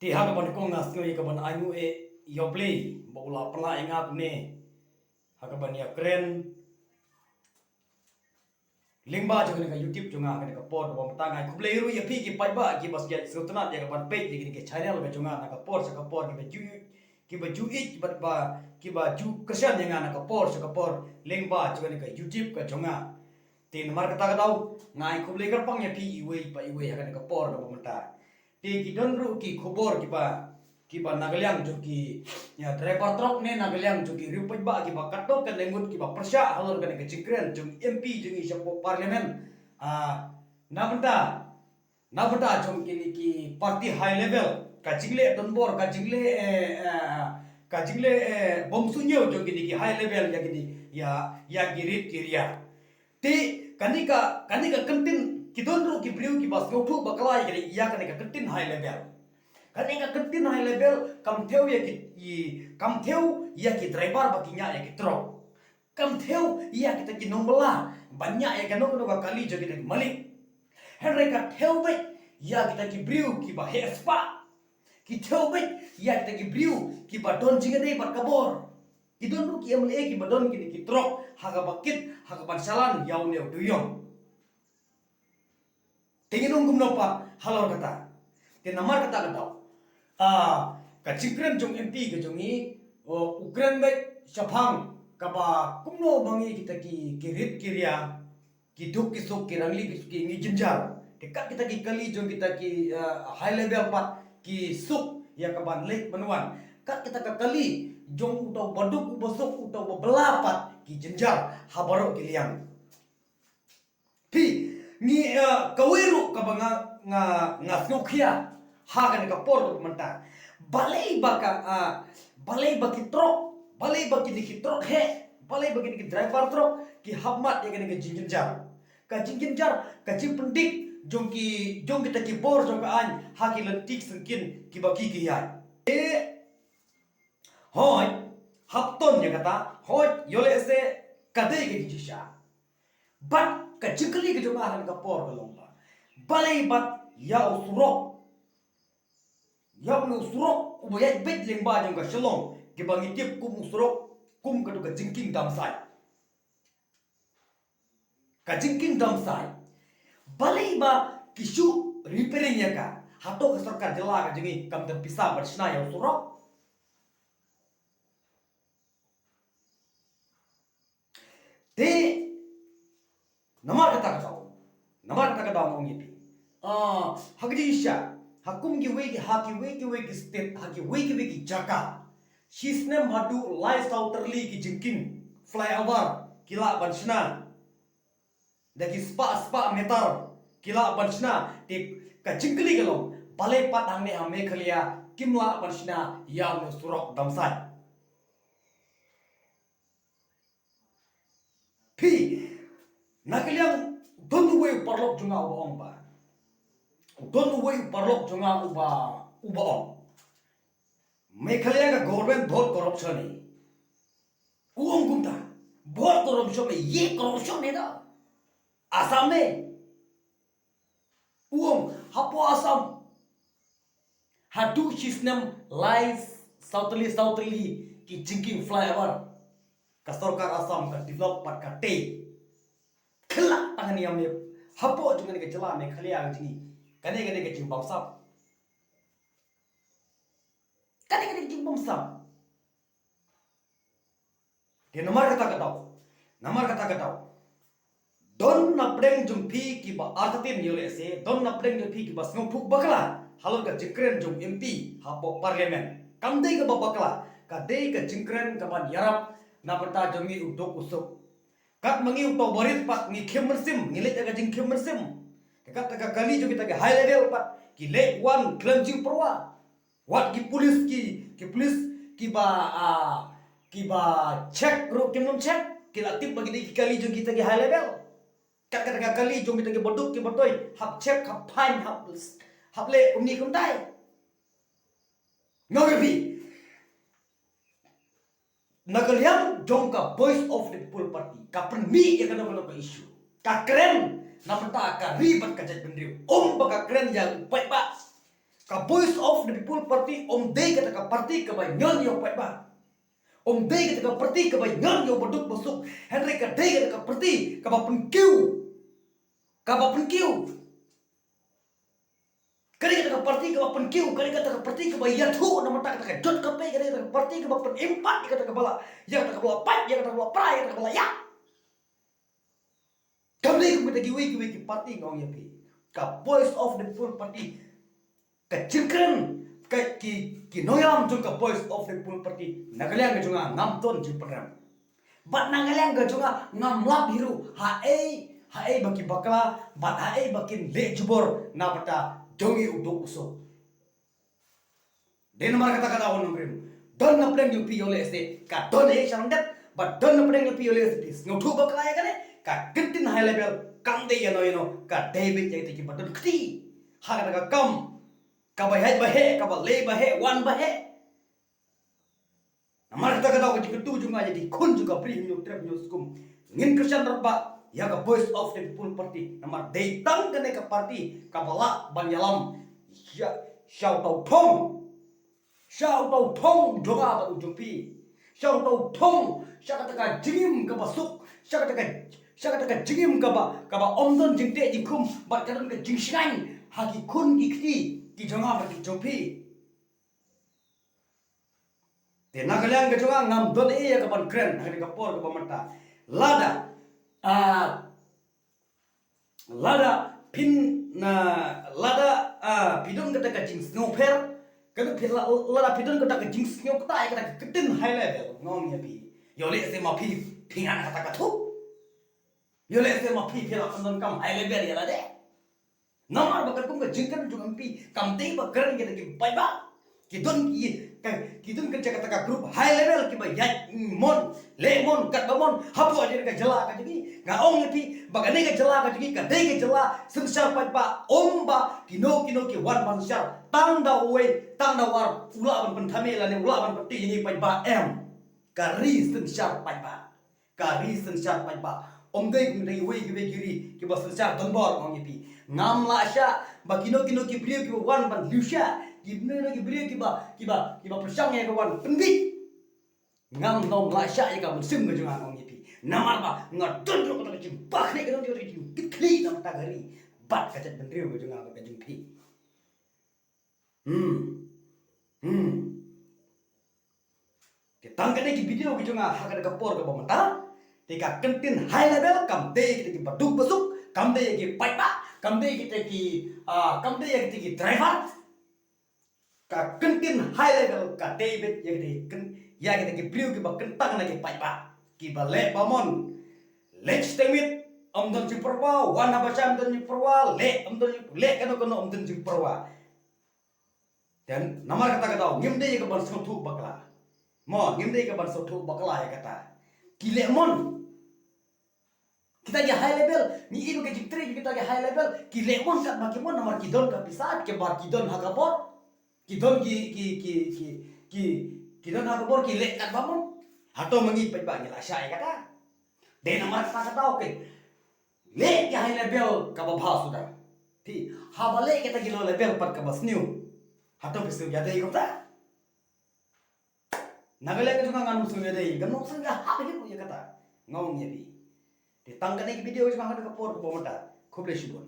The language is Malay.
Ti ha kapan ko ngas ngi kapan ayu yoplay bola pala ingat ne ha kapan ya keren lingba jo ka YouTube junga ka pod bom tangai kublei ru ya pi ki pai ba ki bas get sutna ya kapan page ki ke channel ka junga ka pod sa ka pod ki ba ju ik ki ba ju kesyan yang ka pod sa ka pod lingba jo ka YouTube ka junga tin mar kata ka dau ngai kublei ka pang ya pi iwe ya ka pod bom ta ti ki don ru ki khobor ki ba nagaliang jo ki ya driver truck ne nagaliang jo ki rupaj ba ki ba katok kan lengut ki ba persya halor kan ke cikren jo MP jo ni sapo parlemen nabta jo ki party high level ka jingle donbor ka jingle bomsunyo jo ki high level ya girit kiria ti kanika kantin kidon ru ki briu ki bas ngopu bakalai kali ya kanika kantin high level kanika kantin high level kam theo ya ki driver bakinya ya ki truck kam theo ya kita ki nombala banyak ya kan no kali jo kita malik henry ka theo be ya kita ki briu ki ba hespa ki theo be ya kita ki briu ki ba don jingade ba kabor kidon ru ki amle ki ba don ki truck haga bakit haga bansalan yaw ne duyong Tingin gumno pa halor kata. Te namar kata kata. Ka cikren jong MP ke jongi Ukraine bai Shafang ka ba kumno bangi kita ki kirit kiria ki duk ki sok ki rangli ki ngi jinjar. Te ka kita ki kali jong kita ki high level pat ki suk ya ka ban lek banwan. Ka kita ka kali jong utau baduk ubosok utau belapat ki jinjar habaro ki liang. Pi ni kawiru ka ba nga snokia ha kan ka por menta balai baki truk balai baki ni truk he balai baki ni driver truk ki habmat ya kan ka jinginjar ka pendik jong kita ki bor jong ka an ha ki lentik sengkin ki baki ki ya hoy hapton ya kata hoy yole se kadai ki jisha bat ka jingkali ke joma han ka por ka lomba balai bat ya usurok ubaya bet lengba jong ka shalom ke bangi tip kum usurok kum ka du ka jingking damsai balai ba kishu repairing ya ka hato ka sarkar jela ka jingi kam da pisa barsna ya usurok te namar kata kata ngong yipi hagdisha hakum ki we ki state haki we ki jaka shisnem hadu lai souterly ki jingking flyover kila banshna dagi spa metar kila banshna te ka jingkli galong balai patang ne hame khalia kimla banshna yaw ne surok damsai pi nakaliang don't way parlok junga ubaong ba don't way parlok junga ubaong Meghalaya का गवर्नमेंट बहुत करप्शन है उम गुमता बहुत करप्शन है ये करप्शन है ना आसाम में हापो आसाम हटू सिस्टम लाइस साउथली की जिंकिंग फ्लाईओवर का सरकार आसाम का डेवलप पर का टे खला तंगनी हमने हापो जुंगने के चला मेघालय आ जिंगी कने के जिंग बावसाप kani jing bomsa dia namar kata katau don na preng jung phi ki ba artatin yole se don na preng jung phi ki ba snong phuk bakla halon ka jingkren jung MP hapo parliament kam dei ka ba bakla ka dei ka jingkren ka ban yarap na pata jongi udok usuk kat mangi uto borit pat ni khemmersim ngilet ka jing khemmersim kat ka kali jo kita ke high level pat ki le one cleansing perwa what ki police ki ba check ro kimnom check ki latif bagi di kali jo kita ki high level kat kali jo kita ki boduk ki botoi hap check hap fine hap le umni kum tai ngorebi nagaliam jong ka voice of the people party ka mi ya kana ka issue ka keren na mata ka ribat ka jat bendriu baka keren yang baik ba ka voice of the people party om dei kata ka party ka ba nyon yo pai ba om dei kata ka party ka ba nyon yo baduk busuk henry ka dei kata ka party ka ba pun kiu kari kata ka party ka ba pun kiu kari kata ka party ka ba yathu na mata kata ka jot ka pe kari kata ka party ka ba pun impat kata ka bala ya kata ka bala pai ya kata ka bala prai kata ka bala ya kamli ku kita giwi ki party ngong ya pi ka voice of the people party ka jingkren ka ki noyam jung ka voice of the people party nagalyang ka junga ngam ton jing program bat nagalyang ka junga ngam lap biru ha e baki bakla bat ha e bakin le jubor na pata dongi uduk uso den mar kata on ngrim don na pleng yu pi ole este ka don e chandat but don na pleng yu pi ole este ngotu bakla ya kane ka kintin high level kam de yano ka David yang tiki batun kti ha ka kam ka ba he ka ba le ba he wan ba he namar kata ka ti tu junga jadi kun juga pri nyu trap nyu skum ngin Christian rabba ya ka voice of the people party namar dei tang kene ka party ka bala ban yalam ya shout out thong jonga ba ujung pi shout out thong syaka ka jingim ka basuk syaka ka jingim ka ba omdon jingte jingkum bat kadon ka jingsang hagi kun ki jonga ba ki jopi te nagalyang ka jonga ngam don e ka ban kren hagi ka por ka mata lada pidon kata ka jing snowper kada lada pidon kata ka jing snow kata ka ketin high level ngom ya pi yole se ma pi pingan kata ka thu yole se ma pi phela andon kam high level ya lade namar bakar kum ka jingkan jung pi kam te bakar ke ki pai ba kidon ka kata ka group high level ki ba ya mon lemon kat ba mon hapu aja ka jela ka jadi ga ong pi bagane ka jela ka jadi ka de ka jela sensar pai ba om ba kino ki wan man sar tang da war ula ban penthame la ne ula ban pati ni pai ba em ka ri sensar pai ba om dei kum dei wei ki ba sensar don bor ngong pi ngam la sha ba kino ki brio ki wan ban liusha ki bne ki brio ki ba persang ya ka wan penbi ngam nom la sha ya ka sing ga jang ngong pi namar ba ngadon ro ka jing bak ne ka don ki kli nam ta gari bat ka chat ben rio ga jang ka jing pi ke tang ka ne ki video ki jang ha ka por ka ba mata te ka kentin high level kam de ki baduk basuk kam de ki pai ba kam de ki driver ka kentin high level ka David ya ki brio ki ba kentang na ki pai ba ki ba le ba mon let's temit don ji perwa wan ba cham don ji perwa le kono don ji perwa dan namar kata ngim de ka ban sotu bakla mo ngim de ka ban sotu bakla ya kata ki le mon kita ke high level ni ibu ke jitri kita ke high level ki lemon kat bakimon nomor kidon ka pisat ke bar kidon hakapor kidon kidon hakapor ki lek kat bamon hato mengi pai ba ngila syai kata de nomor kata tau ke lek ke high level ka ba sudah ti habale kita kilo level par ka bas new hato pisu jate ikota nagale ke juga nganu sungai dei ganok sungai ha ke ya kata ngong ya bi ditangkan lagi video cuma ada kapur ke bomata. Kau boleh syukur.